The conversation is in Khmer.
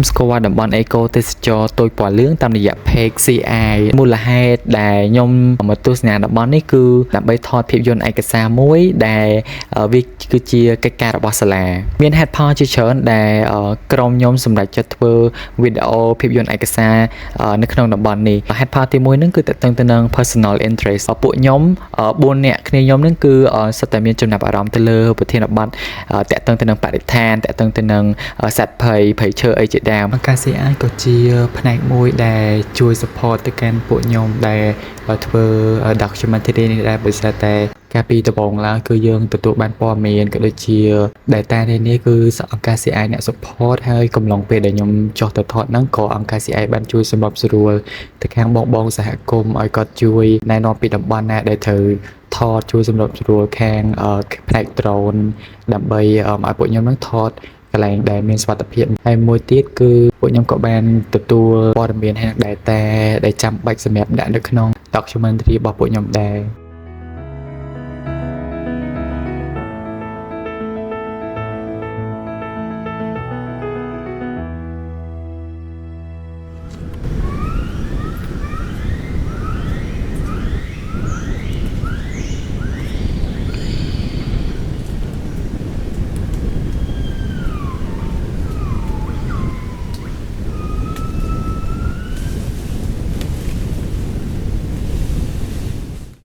ខ្ញុំស្គាល់តំបន់អេកូទេសចរទុយពណ៌លឿងតាមរយៈ page CI មូលហេតុដែលខ្ញុំមកទស្សនាតំបន់នេះគឺដើម្បីថតភាពយន្តឯកសារមួយដែលវាគឺជាកិច្ចការរបស់សាលាមានហេតុផលជាច្រើនដែលក្រុមខ្ញុំសម្រេចចិត្តធ្វើវីដេអូភាពយន្តឯកសារនៅក្នុងតំបន់នេះហេតុផលទី1ហ្នឹងគឺតកតងទៅនឹង personal interest ពួកខ្ញុំ4នាក់គ្នាខ្ញុំហ្នឹងគឺសុទ្ធតែមានចំណាប់អារម្មណ៍ទៅលើប្រធានបទតកតងទៅនឹងបរិស្ថានតកតងទៅនឹងសត្វភ័យឈើអីជាដើមអង្គការ CI ក៏ជាផ្នែកមួយដែលជួយ support ទៅកាន់ពួកខ្ញុំដែលធ្វើ documentary នេះដែរដោយសារតែកាលពីដំបូងឡើងគឺយើងទទួលបានព័ត៌មានក៏ដូចជា data នេះគឺអង្គការ CI អ្នក support ហើយកំឡុងពេលដែលខ្ញុំចុះទៅថតហ្នឹងក៏អង្គការ CI បានជួយសម្របសម្រួលទៅខាងបងសហគមន៍ឲ្យគាត់ជួយណែនាំពីតំបន់ណាដែលត្រូវថតជួយសម្របសម្រួលខាងផ្នែក drone ដើម្បីឲ្យពួកខ្ញុំហ្នឹងថតកន្លែងដែលមានសុវត្ថិភាពហើយមួយទៀតគឺពួកខ្ញុំក៏បានទទួលព័ត៌មានហើយ data ដែលចាំបាច់សម្រាប់ដាក់នៅក្នុង documentary របស់ពួកខ្ញុំដែរ